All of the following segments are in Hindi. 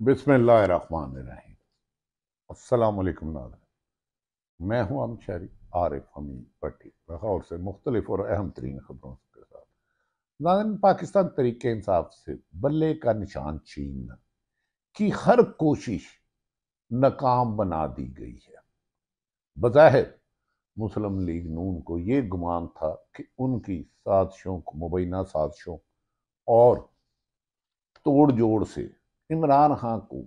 बिस्मिल्लाहिर्रहमानिर्रहीम। अस्सलाम वालेकुम नाज़रीन, मैं हूं अमन शहरी आरिफ हमीद भट्टी लाहौर से मुख्तलिफ और अहम तरीन खबरों के साथ। नाज़रीन, पाकिस्तान तरीके इंसाफ से बल्ले का निशान छीनने की हर कोशिश नाकाम बना दी गई है। बज़ाहिर मुस्लिम लीग नून को ये गुमान था कि उनकी साजिशों को मुबैना साजिशों और तोड़ जोड़ से इमरान खान को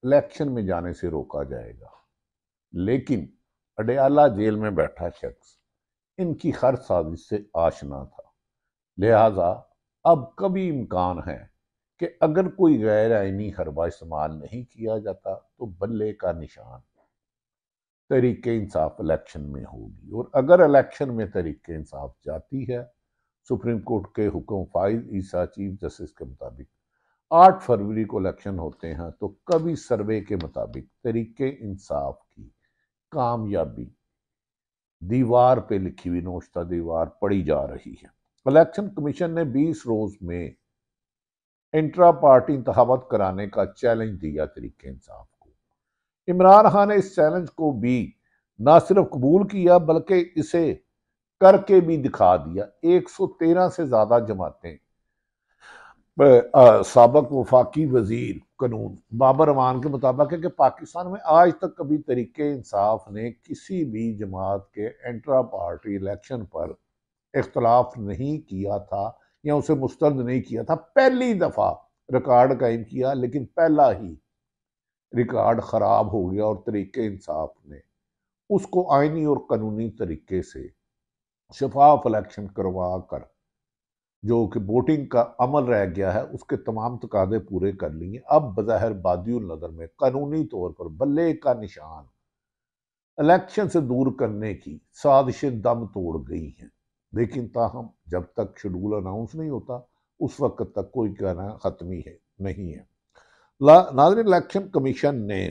इलेक्शन में जाने से रोका जाएगा, लेकिन अडयाला जेल में बैठा शख्स इनकी हर साजिश से आशना था। लिहाजा अब कभी इम्कान है कि अगर कोई गैर आईनी हरबा इस्तेमाल नहीं किया जाता तो बल्ले का निशान तहरीक इंसाफ इलेक्शन में होगी, और अगर इलेक्शन में तहरीक इंसाफ जाती है, सुप्रीम कोर्ट के हुक्म फाइज ईसा चीफ जस्टिस के मुताबिक 8 फरवरी को इलेक्शन होते हैं, तो कभी सर्वे के मुताबिक तहरीके इंसाफ की कामयाबी दीवार पे लिखी हुई नोश्ता दीवार पड़ी जा रही है। इलेक्शन कमीशन ने 20 रोज में इंट्रा पार्टी इंतखाबात कराने का चैलेंज दिया तहरीके इंसाफ को। इमरान खान ने इस चैलेंज को भी ना सिर्फ कबूल किया बल्कि इसे करके भी दिखा दिया। 113 से ज्यादा जमातें साबक वफाकी वजीर कानून बाबर अमान के मुताबिक है कि पाकिस्तान में आज तक कभी तरीके इंसाफ ने किसी भी जमात के इंट्रा पार्टी इलेक्शन पर इख्तलाफ नहीं किया था या उसे मुस्तरद नहीं किया था। पहली दफा रिकॉर्ड कायम किया, लेकिन पहला ही रिकॉर्ड खराब हो गया और तरीके इंसाफ ने उसको आईनी और कानूनी तरीके से शफाफ इलेक्शन करवा कर जो कि वोटिंग का अमल रह गया है उसके तमाम तकादे पूरे कर लिए। अब बज़ाहिर बादियुल नजर में कानूनी तौर पर बल्ले का निशान इलेक्शन से दूर करने की साजिशें दम तोड़ गई हैं, लेकिन ताहम जब तक शेड्यूल अनाउंस नहीं होता उस वक्त तक कोई कहना खत्मी है नहीं है। नाज़रीन, इलेक्शन कमीशन ने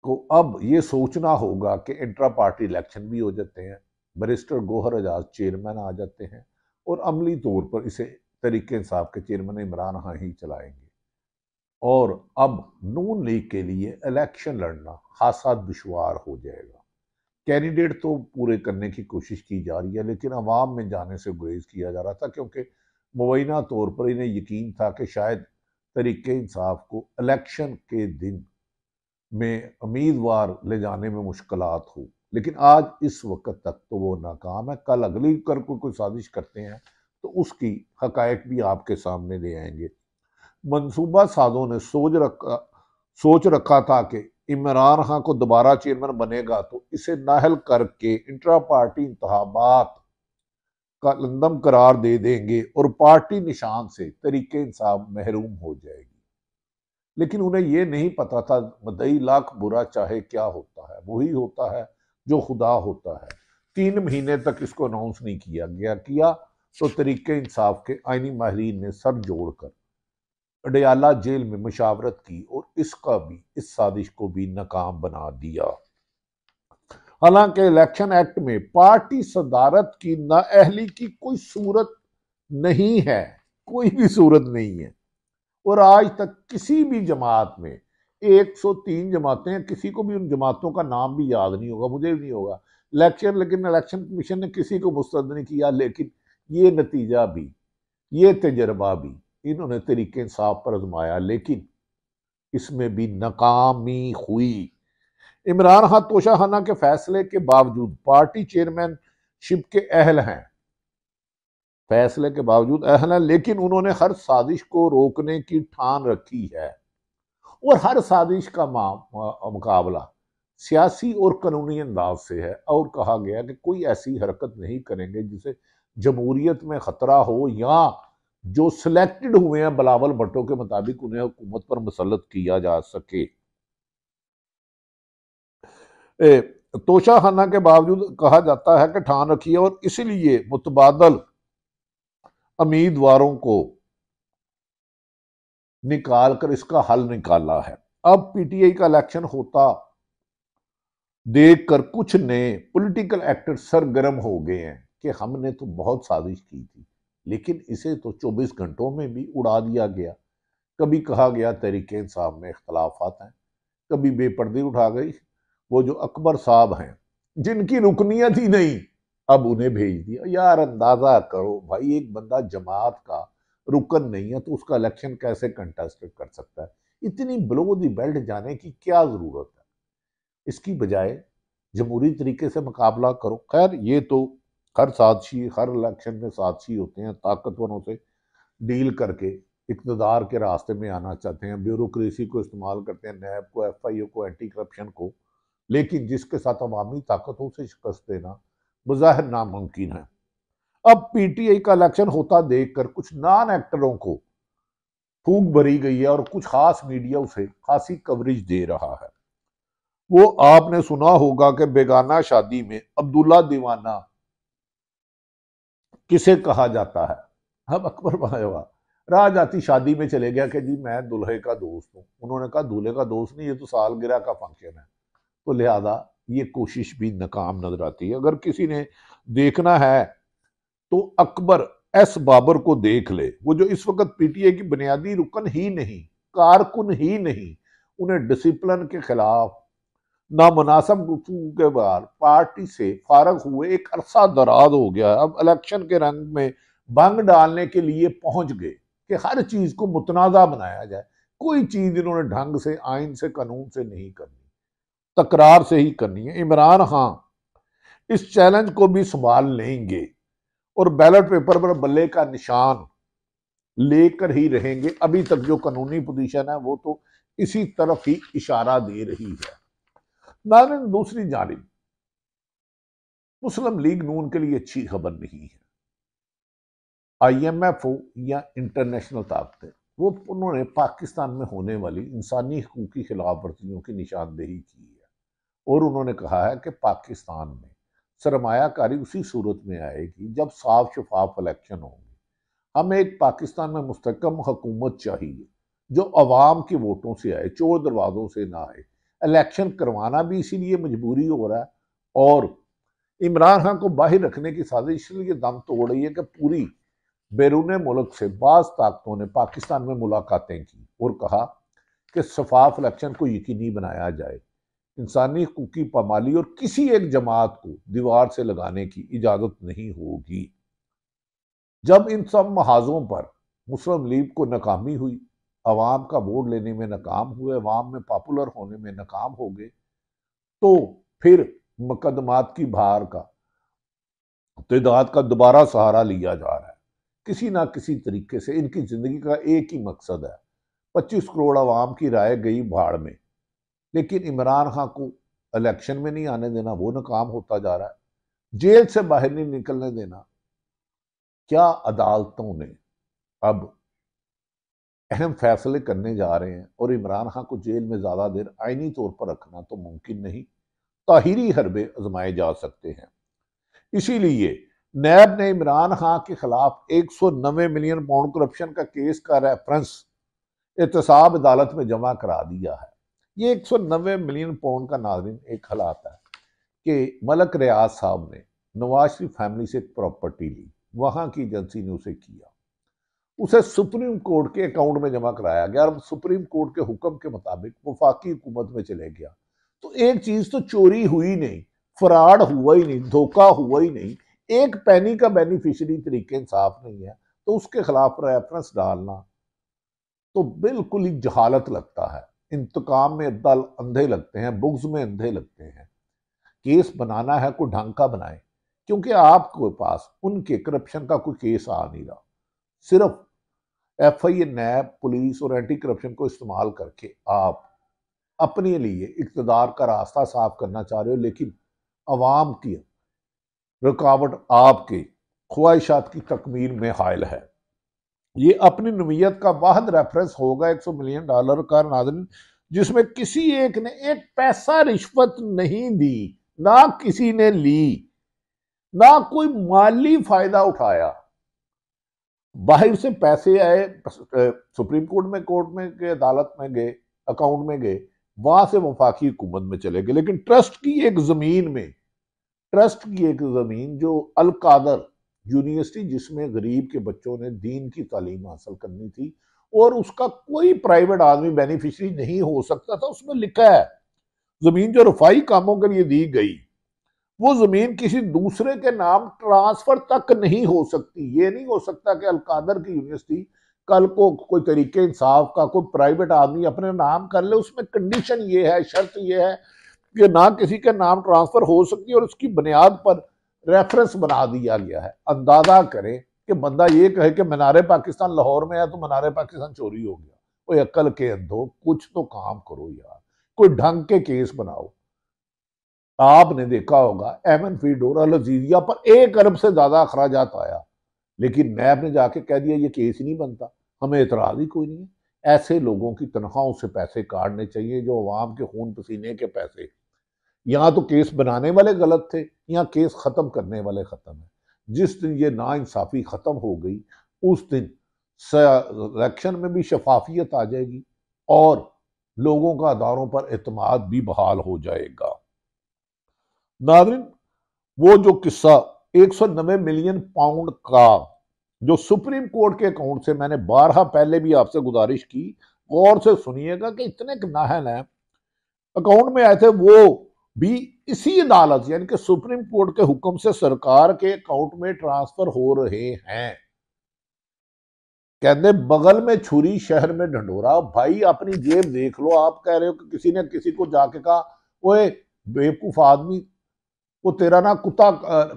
को अब ये सोचना होगा कि इंट्रा पार्टी इलेक्शन भी हो जाते हैं, बैरिस्टर गोहर एजाज चेयरमैन आ जाते हैं और अमली तौर पर इसे तरीके इंसाफ के चेयरमैन इमरान खान ही चलाएंगे, और अब नून लीग के लिए इलेक्शन लड़ना खासा दुश्वार हो जाएगा। कैंडिडेट तो पूरे करने की कोशिश की जा रही है, लेकिन अवाम में जाने से गुरेज किया जा रहा था, क्योंकि मुबैना तौर पर इन्हें यकीन था कि शायद तरीके इंसाफ को इलेक्शन के दिन में उम्मीदवार ले जाने में मुश्किलात हो। लेकिन आज इस वक्त तक तो वो नाकाम है। कल अगली कर कोई साजिश करते हैं तो उसकी हकायक भी आपके सामने ले आएंगे। मंसूबा साजों ने सोच रखा था कि इमरान खान को दोबारा चेयरमैन बनेगा तो इसे नाहल करके इंट्रा पार्टी इंतखाबात का लंदम करार दे देंगे और पार्टी निशान से तरीके इंसाफ महरूम हो जाएगी। लेकिन उन्हें यह नहीं पता था मदई लाख बुरा चाहे क्या होता है, वही होता है जो खुदा होता है। 3 महीने तक इसको अनाउंस नहीं किया तो तरीके इंसाफ के आईनी माहिरीन ने सर जोड़कर अडयाला जेल में मुशावरत की और इस साजिश को भी नाकाम बना दिया। हालांकि इलेक्शन एक्ट में पार्टी सदारत की नाअहली की कोई सूरत नहीं है, कोई भी सूरत नहीं है, और आज तक किसी भी जमात में 103 जमातें हैं, किसी को भी उन जमातों का नाम भी याद नहीं होगा, मुझे भी नहीं होगा। लेकिन इलेक्शन कमीशन ने किसी को मुस्तरद नहीं किया, लेकिन ये नतीजा भी, ये तजर्बा भी इन्होंने तरीके इंसाफ पर आजमाया, लेकिन इसमें भी नाकामी हुई। इमरान खान तोशाखाना के फैसले के बावजूद पार्टी चेयरमैनशिप के अहल हैं, फैसले के बावजूद अहल है, लेकिन उन्होंने हर साजिश को रोकने की ठान रखी है और हर साजिश का मुकाबला सियासी और कानूनी अंदाज से है। और कहा गया कि कोई ऐसी हरकत नहीं करेंगे जिसे जमहूरियत में खतरा हो, या जो सिलेक्टेड हुए हैं बिलावल भुट्टो के मुताबिक उन्हें हुकूमत पर मुसल्लत किया जा सके। तोशाखाना के बावजूद कहा जाता है कि ठान रखी है और इसलिए मुतबादल उम्मीदवारों को निकाल कर इसका हल निकाला है। अब पीटीआई का इलेक्शन होता देखकर कुछ नए पॉलिटिकल एक्टर सरगर्म हो गए हैं कि हमने तो बहुत साजिश की थी, लेकिन इसे तो 24 घंटों में भी उड़ा दिया गया। कभी कहा गया तहरीके इंसाफ में इख्तलाफात हैं, कभी बेपर्दगी उठा गई। वो जो अकबर साहब हैं जिनकी रुकनीत ही नहीं, अब उन्हें भेज दिया। यार अंदाजा करो भाई, एक बंदा जमात का रुकन नहीं है तो उसका इलेक्शन कैसे कंटेस्ट कर सकता है? इतनी बिलो दी बेल्ट जाने की क्या जरूरत है? इसकी बजाय जमहूरी तरीके से मुकाबला करो। खैर ये तो हर साजिशी, हर इलेक्शन में साजिशी होते हैं, ताकतवरों से डील करके इक़्तिदार के रास्ते में आना चाहते हैं, ब्यूरोक्रेसी को इस्तेमाल करते हैं, नैब को, FIO को, एंटी करप्शन को, लेकिन जिसके साथ अवामी ताकतों से शिकस्त देना बज़ाहिर नामुमकिन है। अब PTI का इलेक्शन होता देखकर कुछ नॉन एक्टरों को फूक भरी गई है और कुछ खास मीडिया उसे खासी कवरेज दे रहा है। वो आपने सुना होगा कि बेगाना शादी में अब्दुल्ला दीवाना किसे कहा जाता है? हम अकबर भाईवा राह जाती शादी में चले गया कि जी मैं दुल्हे का दोस्त हूं। उन्होंने कहा दूल्हे का दोस्त नहीं, ये तो सालगिरह का फंक्शन है। तो लिहाजा ये कोशिश भी नाकाम नजर आती है। अगर किसी ने देखना है तो अकबर एस बाबर को देख ले। वो जो इस वक्त PTI की बुनियादी रुकन ही नहीं, कारकुन ही नहीं, उन्हें डिसिप्लिन के खिलाफ नामुनासिब गुफ्तगू के बाद पार्टी से फारग हुए एक अरसा दराज हो गया। अब इलेक्शन के रंग में भंग डालने के लिए पहुंच गए कि हर चीज को मुतनाज़ा बनाया जाए। कोई चीज इन्होंने ढंग से, आइन से, कानून से नहीं करनी, तकरार से ही करनी है। इमरान खान इस चैलेंज को भी संभाल लेंगे और बैलेट पेपर पर बल्ले का निशान लेकर ही रहेंगे। अभी तक जो कानूनी पोजीशन है वो तो इसी तरफ ही इशारा दे रही है। नाज़रीन, दूसरी जानिब मुस्लिम लीग नून के लिए अच्छी खबर नहीं है। IMF हो या इंटरनेशनल ताकतें, वो उन्होंने पाकिस्तान में होने वाली इंसानी हकूक की खिलाफ वर्जियों की निशानदेही की है और उन्होंने कहा है कि पाकिस्तान में सरमायाकारी उसी सूरत में आएगी जब साफ शफाफ इलेक्शन होंगे। हमें एक पाकिस्तान में मुस्तकम हुकूमत चाहिए जो अवाम के वोटों से आए, चोर दरवाजों से ना आए। इलेक्शन करवाना भी इसीलिए मजबूरी हो रहा है और इमरान खान को बाहर रखने की साजिश इसलिए दम तोड़ रही है कि पूरी बैरून मुल्क से बाज ताकतों ने पाकिस्तान में मुलाकातें की और कहा कि शफाफ इलेक्शन को यकीनी बनाया जाए, इंसानी हकूक की पामाली और किसी एक जमात को दीवार से लगाने की इजाजत नहीं होगी। जब इन सब महाजों पर मुस्लिम लीग को नाकामी हुई, अवाम का वोट लेने में नाकाम हुए, अवाम में पॉपुलर होने में नाकाम हो गए, तो फिर मुकदमात की भार का, तादाद का दोबारा सहारा लिया जा रहा है। किसी ना किसी तरीके से इनकी जिंदगी का एक ही मकसद है, 25 करोड़ अवाम की राय गई भाड़ में, लेकिन इमरान खान को इलेक्शन में नहीं आने देना, वो नाकाम होता जा रहा है। जेल से बाहर नहीं निकलने देना। क्या अदालतों ने अब अहम फैसले करने जा रहे हैं और इमरान खान को जेल में ज्यादा देर आईनी तौर पर रखना तो मुमकिन नहीं, ताहिरी हरबे आजमाए जा सकते हैं। इसीलिए नैब ने इमरान खान के खिलाफ 190 मिलियन पाउंड करप्शन का केस का रेफरेंस एहतसाब अदालत में जमा करा दिया है। ये 190 मिलियन पाउंड का नाज़रीन एक हालात है कि मलक रियाज साहब ने नवाज शरीफ फैमिली से एक प्रॉपर्टी ली, वहां की एजेंसी ने उसे किया, उसे सुप्रीम कोर्ट के अकाउंट में जमा कराया गया और सुप्रीम कोर्ट के हुक्म के मुताबिक वफाकी हुकूमत में चले गया। तो एक चीज तो चोरी हुई नहीं, फ्रॉड हुआ ही नहीं, धोखा हुआ ही नहीं, एक पैनी का बेनिफिशियरी तरीके इंसाफ नहीं है, तो उसके खिलाफ रेफरेंस डालना तो बिल्कुल ही जहालत लगता है। इंतकाम में दल अंधे लगते हैं, बुग्ज में अंधे लगते हैं। केस बनाना है कोई ढंग का बनाए, क्योंकि आपके पास उनके करप्शन का कोई केस आ नहीं रहा। सिर्फ FIA, नैब, पुलिस और एंटी करप्शन को इस्तेमाल करके आप अपने लिए इक़्तिदार का रास्ता साफ करना चाह रहे हो, लेकिन अवाम की रुकावट आपके ख्वाहिशात की तकमील में हायल है। ये अपनी नवीयत का वाहद रेफरेंस होगा $100 मिलियन का नाज़रीन, जिसमें किसी एक ने एक पैसा रिश्वत नहीं दी, ना किसी ने ली, ना कोई माली फायदा उठाया। बाहर से पैसे आए, सुप्रीम कोर्ट में गए, अदालत में गए, अकाउंट में गए, वहां से वफाकी हुकूमत में चले गए। लेकिन ट्रस्ट की एक जमीन जो अल कादर यूनिवर्सिटी, जिसमें गरीब के बच्चों ने दीन की तालीम हासिल करनी थी, और उसका कोई प्राइवेट आदमी बेनिफिशियरी नहीं हो सकता था। उसमें लिखा है जमीन जो रफाई कामों के लिए दी गई वो जमीन किसी दूसरे के नाम ट्रांसफर तक नहीं हो सकती। ये नहीं हो सकता कि अलकादर की यूनिवर्सिटी कल को कोई तरीके इंसाफ का कोई प्राइवेट आदमी अपने नाम कर ले। उसमें कंडीशन ये है, शर्त ये है कि ना किसी के नाम ट्रांसफर हो सकती है और उसकी बुनियाद पर रेफरेंस बना दिया गया है। अंदाजा करें कि बंदा ये कहे कि मीनारे पाकिस्तान लाहौर में है तो मीनारे पाकिस्तान चोरी हो गया। कोई अक्ल के अंधो, कुछ तो काम करो यार, कोई ढंग के केस बनाओ। आपने देखा होगा एमन फीड और अल अजीजिया पर 1 अरब से ज्यादा अखराजात आया, लेकिन नैब ने जाके कह दिया ये केस ही नहीं बनता, हमें एतराज ही कोई नहीं है। ऐसे लोगों की तनख्वाहों से पैसे काटने चाहिए जो अवाम के खून पसीने के पैसे। यहाँ तो केस बनाने वाले गलत थे, यहाँ केस खत्म करने वाले खत्म है। जिस दिन ये नाइंसाफी खत्म हो गई उस दिन इलेक्शन में भी शफाफियत आ जाएगी और लोगों का अदारों पर एतमाद भी बहाल हो जाएगा। नाज़रीन, वो जो किस्सा 190 मिलियन पाउंड का जो सुप्रीम कोर्ट के अकाउंट से, मैंने 12 पहले भी आपसे गुजारिश की, गौर से सुनिएगा कि इतने नाहल हैं अकाउंट में आए थे, वो भी इसी अदालत यानी कि सुप्रीम कोर्ट के हुक्म से सरकार के अकाउंट में ट्रांसफर हो रहे हैं। कहते बगल में छुरी शहर में ढंडोरा। भाई अपनी जेब देख लो। आप कह रहे हो कि किसी ने किसी को जाके कहा ओए बेवकूफ आदमी, वो तेरा ना कुत्ता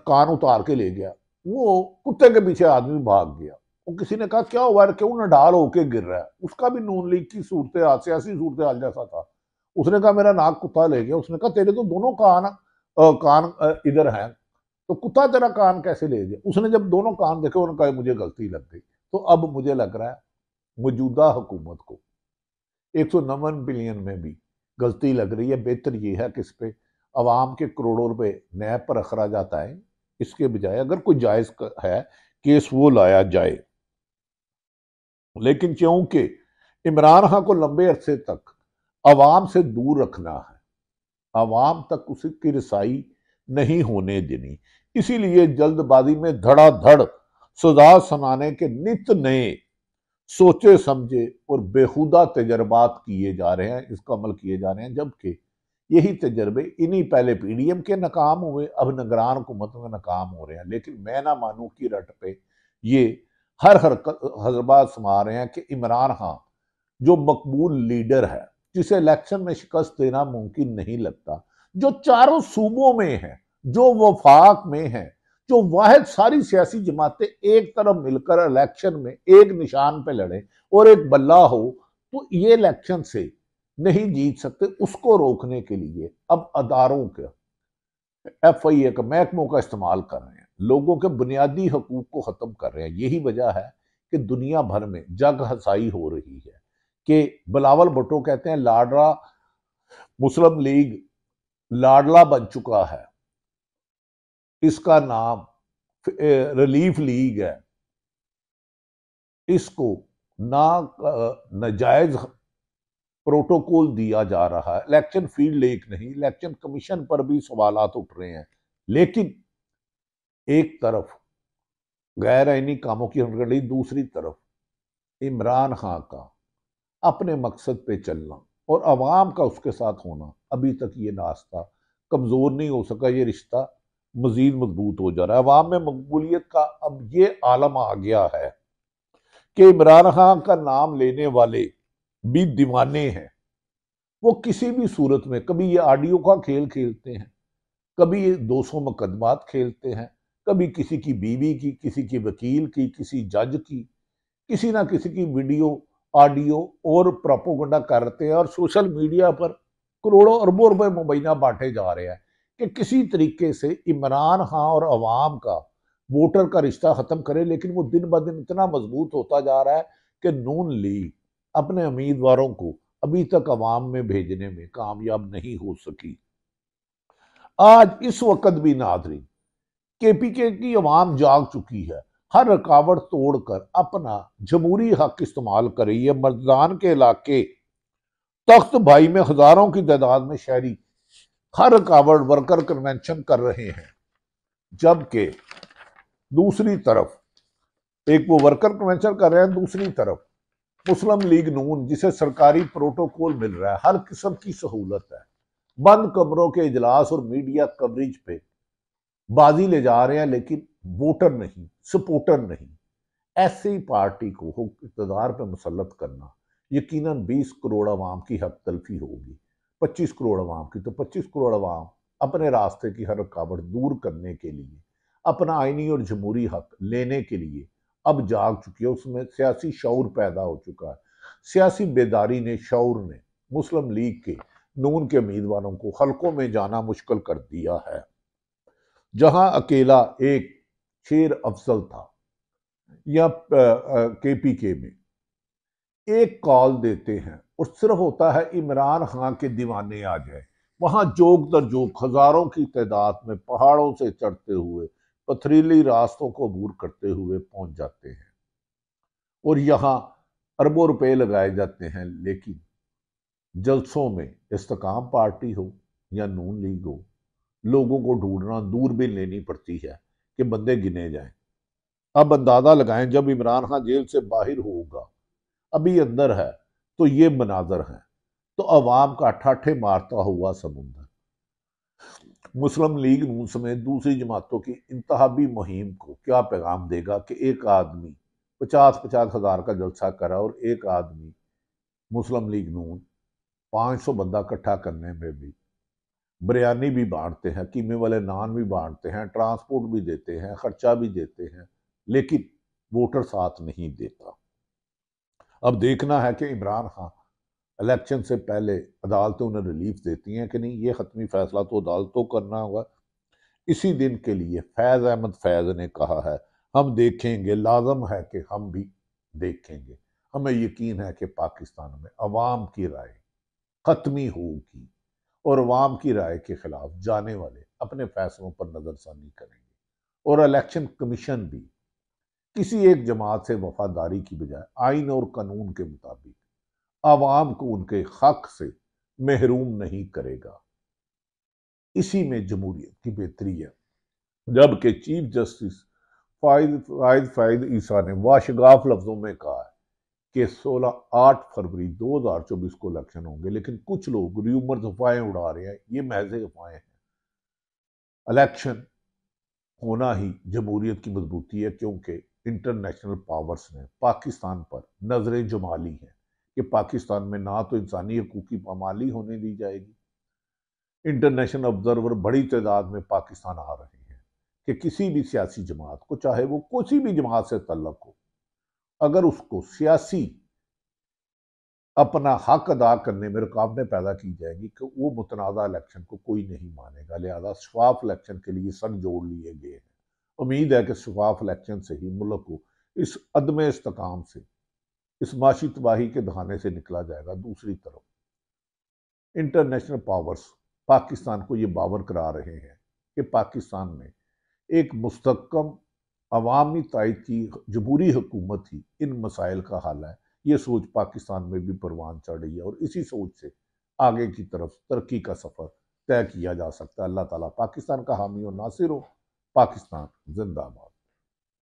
कान उतार के ले गया, वो कुत्ते के पीछे आदमी भाग गया। वो किसी ने कहा क्या हुआ, क्यों नडाल होके गिर रहा है, उसका भी नून लीग की सूरत हाल सियासी सूरत हाल जैसा था। उसने कहा मेरा नाक कुत्ता ले गया। उसने कहा तेरे तो दोनों कान इधर हैं, तो कुत्ता तेरा कान कैसे ले गया। उसने जब दोनों कान देखे उन्होंने कहा मुझे गलती लग गई। तो अब मुझे लग रहा है मौजूदा हुकूमत को 190 बिलियन में भी गलती लग रही है। बेहतर यह है कि इस पे अवाम के करोड़ों रुपए नैब पर अखराजात आए, इसके बजाय अगर कोई जायज है केस वो लाया जाए। लेकिन क्योंकि इमरान खान को लंबे अरसे तक अवाम से दूर रखना है, अवाम तक उसकी रसाई नहीं होने देनी, इसीलिए जल्दबाजी में धड़ाधड़ सजा सुनाने के नित नए सोचे समझे और बेहुदा तजर्बात किए जा रहे हैं, इसका अमल किए जा रहे हैं। जबकि यही तजर्बे इन्हीं पहले पीडीएम के नाकाम हुए, अब निगरान हुकूमत में नाकाम हो रहे हैं। लेकिन मैं ना मानूं की रट पे ये हर हजरबात समा रहे हैं कि इमरान खान जो मकबूल लीडर है, जिसे इलेक्शन में शिकस्त देना मुमकिन नहीं लगता, जो चारों सूबों में है, जो वफाक में है, जो वाहिद सारी सियासी जमातें एक तरफ मिलकर इलेक्शन में एक निशान पे लड़े और एक बल्ला हो, तो ये इलेक्शन से नहीं जीत सकते। उसको रोकने के लिए अब अदारों के FIA का महकमों का इस्तेमाल कर रहे हैं, लोगों के बुनियादी हकूक को खत्म कर रहे हैं। यही वजह है कि दुनिया भर में जग हसाई हो रही है कि बिलावल भुट्टो कहते हैं लाडला मुस्लिम लीग लाडला बन चुका है, इसका नाम रिलीफ लीग है, इसको ना नाजायज प्रोटोकॉल दिया जा रहा है। इलेक्शन फील्ड लेक नहीं, इलेक्शन कमीशन पर भी सवालात उठ रहे हैं। लेकिन एक तरफ गैर आईनी कामों की हटकंडी, दूसरी तरफ इमरान खान का अपने मकसद पे चलना और अवाम का उसके साथ होना, अभी तक ये नाश्ता कमजोर नहीं हो सका। ये रिश्ता मजीद मजबूत हो जा रहा है। अवाम में मकबूलियत का अब ये आलम आ गया है कि इमरान खान का नाम लेने वाले भी दीवाने हैं। वो किसी भी सूरत में कभी ये ऑडियो का खेल खेलते हैं, कभी ये 200 मुकदमात खेलते हैं, कभी किसी की बीवी की, किसी की वकील की, किसी जज की, किसी ना किसी की वीडियो ऑडियो और प्रोपोगंडा करते हैं और सोशल मीडिया पर करोड़ों अरबों रुपए मुबैना बांटे जा रहे हैं कि किसी तरीके से इमरान खान और अवाम का वोटर का रिश्ता खत्म करे। लेकिन वो दिन ब दिन इतना मजबूत होता जा रहा है कि नून लीग अपने उम्मीदवारों को अभी तक अवाम में भेजने में कामयाब नहीं हो सकी। आज इस वक्त भी नाज़रीन KPK की अवाम जाग चुकी है, हर रुकावट तोड़कर अपना जमहूरी हक इस्तेमाल कर रही है। मर्दान के इलाके तख्त भाई में हजारों की तादाद में शहरी हर रुकावट वर्कर कन्वेंशन कर रहे हैं, जबकि दूसरी तरफ एक वो वर्कर कन्वेंशन कर रहे हैं, दूसरी तरफ मुस्लिम लीग नून जिसे सरकारी प्रोटोकॉल मिल रहा है, हर किस्म की सहूलत है, बंद कमरों के इजलास और मीडिया कवरेज पे बाजी ले जा रहे हैं, लेकिन वोटर नहीं, सपोर्टर नहीं। ऐसी पार्टी को इक़्तिदार पर मुसल्लत करना यकीनन 20 करोड़ अवाम की हक तलफी होगी। 25 करोड़ अवाम की, तो 25 करोड़ अवाम अपने रास्ते की हर रुकावट दूर करने के लिए, अपना आइनी और जमहूरी हक लेने के लिए अब जाग चुकी है। उसमें सियासी शऊर पैदा हो चुका है। सियासी बेदारी ने, शऊर ने मुस्लिम लीग के, नून के उम्मीदवारों को हलकों में जाना मुश्किल कर दिया है। जहां अकेला एक शेर अफजल था या केपीके में एक कॉल देते हैं और सिर्फ होता है इमरान खान के दीवाने आ जाए, वहां जोक दर जोक हजारों की तादाद में पहाड़ों से चढ़ते हुए पथरीली रास्तों को अबूर करते हुए पहुंच जाते हैं और यहां अरबों रुपए लगाए जाते हैं। लेकिन जलसों में इस्तेकाम पार्टी हो या नून लीग हो, लोगों को ढूंढना, दूरबीन लेनी पड़ती है कि बंदे गिने जाएं। अब अंदाजा लगाएं, जब इमरान खान जेल से बाहर होगा, अभी अंदर है, तो ये मनाजर है, तो अवाम का ठाठे मारता हुआ समुंदर मुस्लिम लीग नून समेत दूसरी जमातों की इंतहाबी मुहिम को क्या पैगाम देगा कि एक आदमी 50-50 हजार का जलसा करा और एक आदमी मुस्लिम लीग नून 500 बंदा इकट्ठा करने में भी बिरयानी भी बांटते हैं, कीमे वाले नान भी बांटते हैं, ट्रांसपोर्ट भी देते हैं, खर्चा भी देते हैं, लेकिन वोटर साथ नहीं देता। अब देखना है कि इमरान खान इलेक्शन से पहले अदालतें उन्हें रिलीफ देती हैं कि नहीं। ये हतमी फैसला तो अदालतों करना होगा। इसी दिन के लिए फैज अहमद फैज ने कहा है, हम देखेंगे, लाजम है कि हम भी देखेंगे। हमें यकीन है कि पाकिस्तान में अवाम की राय खत्मी होगी और अवाम की राय के खिलाफ जाने वाले अपने फैसलों पर नजरसानी करेंगे और इलेक्शन कमीशन भी किसी एक जमात से वफादारी की बजाय आइन और कानून के मुताबिक आवाम को उनके हक से महरूम नहीं करेगा। इसी में जमहूरियत की बेहतरी है। जबकि चीफ जस्टिस फायद ईसा ने वाशगाफ लफ्जों में कहा है कि 8 फरवरी 2024 को इलेक्शन होंगे, लेकिन कुछ लोग र्यूमर्स, अफवाहें उड़ा रहे हैं। ये महज अफवाहें हैं। इलेक्शन होना ही जमहूरियत की मजबूती है, क्योंकि इंटरनेशनल पावर्स ने पाकिस्तान पर नजरें जुमा ली हैं कि पाकिस्तान में ना तो इंसानी हकूक की पामाली होने दी जाएगी। इंटरनेशनल ऑब्जर्वर बड़ी तादाद में पाकिस्तान आ रहे हैं कि किसी भी सियासी जमात को, चाहे वो किसी भी जमात से तल्लक हो, अगर उसको सियासी अपना हक अदा करने में रुकावटें पैदा की जाएगी कि वो मुतनाज़ा इलेक्शन को कोई नहीं मानेगा। लिहाजा शफाफ इलेक्शन के लिए सर जोड़ लिए गए हैं। उम्मीद है कि शफाफ इलेक्शन से ही मुल्क को इस अदम इस्तेकाम से, इस माशी तबाही के दहाने से निकला जाएगा। दूसरी तरफ इंटरनेशनल पावर्स पाकिस्तान को ये बावर करा रहे हैं कि पाकिस्तान में एक मुस्तकम अवामी तायद की जमहूरी हुकूमत ही इन मसाइल का हल है। ये सोच पाकिस्तान में भी परवान चढ़ रही है और इसी सोच से आगे की तरफ तरक्की का सफर तय किया जा सकता है। अल्लाह ताला पाकिस्तान का हामी और नासिर हो। पाकिस्तान जिंदाबाद।